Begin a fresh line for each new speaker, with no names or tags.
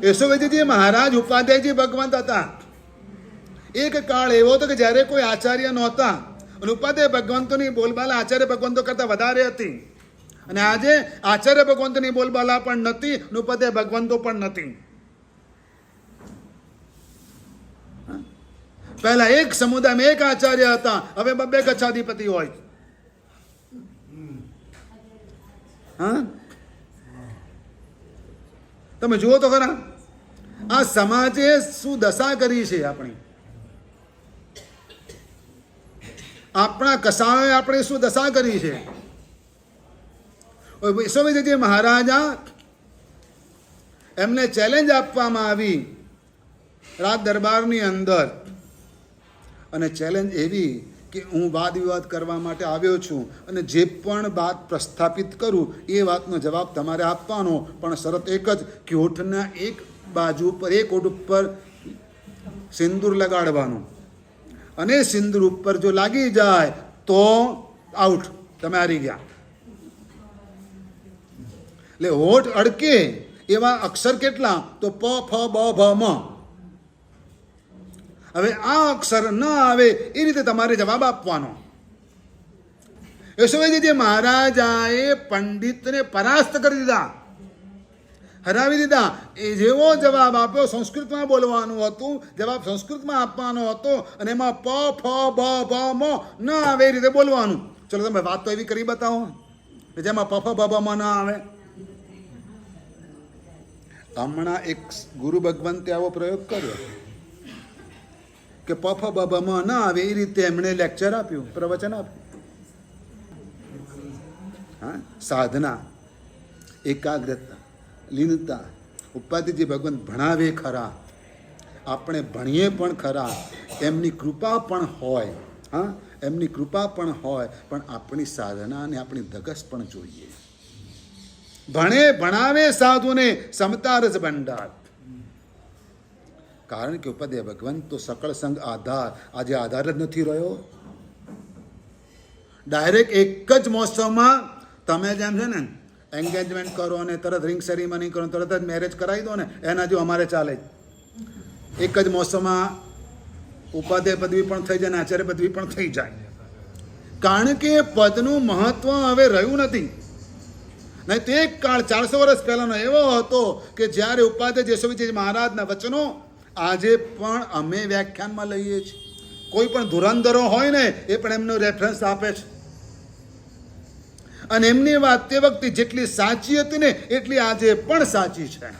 યશોવિજયજી મહારાજ ઉપાધ્યાયજી ભગવંત હતા. એક કાળ એવો હતો કે જ્યારે કોઈ આચાર્ય નહોતા અને ઉપાધ્યાય ભગવંતોની બોલબાલા આચાર્ય ભગવંતો કરતાં વધારે હતી. અને આજે આચાર્ય ભગવંતોની બોલબાલા પણ નથી, ઉપાધ્યાય ભગવંતો પણ નથી. પહેલા એક સમુદાયમાં એક આચાર્ય હતા, હવે બબ્બે ગચ્છાધિપતિ હોય. હા, તમે જુઓ તો ખરા આ સમાજે શું દશા કરી છે. આપણા કસાયોએ આપણે શું દશા કરી છે. યશોવિજયજી મહારાજા એમને ચેલેન્જ આપવામાં આવી રાજ દરબારની અંદર, અને ચેલેન્જ એવી કે હું વાદ વિવાદ કરવા માટે આવ્યો છું અને જે પણ વાત પ્રસ્થાપિત કરું એ વાતનો જવાબ તમારે આપવાનો, પણ શરત એક જ કે હોઠના એક બાજુ પર એક હોઠ ઉપર સિંદૂર લગાડવાનું, અને સિંદૂર ઉપર જો લાગી જાય તો આઉટ, તમે હારી ગયા. એટલે હોઠ અડકે એવા અક્ષર કેટલા? તો પ, ફ, બ, ભ, મ. હવે આ અક્ષર ન આવે એ રીતે તમારે જવાબ આપવાનો. યશોવિજયજી મહારાજાએ પંડિતને પરાસ્ત કરી દીધા, હરાવી દીધા. એ જેવો જવાબ આપ્યો, સંસ્કૃતમાં બોલવાનું હતું, જવાબ સંસ્કૃતમાં આપવાનો હતો, અને એમાં પ, ફ, બ, ભ, મ ન આવે એ રીતે બોલવાનું. ચલો તમે વાત તો એવી કરી બતાવો જેમાં પ, ફ, બ, ભ, મ ન આવે. હમણાં એક ગુરુ ભગવંતે આવો પ્રયોગ કર્યો કે પ, ફ, બ, ભ, મ ન આવે એ રીતે એમણે લેક્ચર આપ્યું, પ્રવચન આપ્યું. હા, સાધના, એકાગ્રતા, લીનતા. ઉપાધ્યાયજી ભગવંત ભણાવે ખરા, આપણે ભણીએ પણ ખરા, એમની કૃપા પણ હોય. હા, એમની કૃપા પણ હોય, પણ આપણી સાધના અને આપણી ધગસ પણ જોઈએ. ભણે ભણાવે સાધુને સમતા રસ ભંડાર. કારણ કે ઉપાધ્યાય ભગવંત તો સકળ સંગ આધાર, આજે આધાર જ નથી રહ્યો. ડાયરેક્ટ એક જ મોસમમાં તમે જેમ છે ને એન્ગેજમેન્ટ કરો અને તરત રિંગ સેરેમની કરો, તરત જ મેરેજ કરાવી દો ને, એના જો અમારે ચાલે. એક જ મોસમમાં ઉપાધ્યાય પદવી પણ થઈ જાય અને આચાર્ય પદવી પણ થઈ જાય. કારણ કે પદનું મહત્વ હવે રહ્યું નથી. નહીં તો એક કાળ 400 વર્ષ પહેલાનો એવો હતો કે જ્યારે ઉપાધ્યાય યશોવિજયજી મહારાજના વચનો આજે પણ અમે વ્યાખ્યાનમાં લઈએ છીએ. કોઈ પણ ધુરંધરો હોય ને એ પણ એમનો રેફરન્સ આપે છે, અને એમની વાત તે વખતે જેટલી સાચી હતી ને એટલી આજે પણ સાચી છે.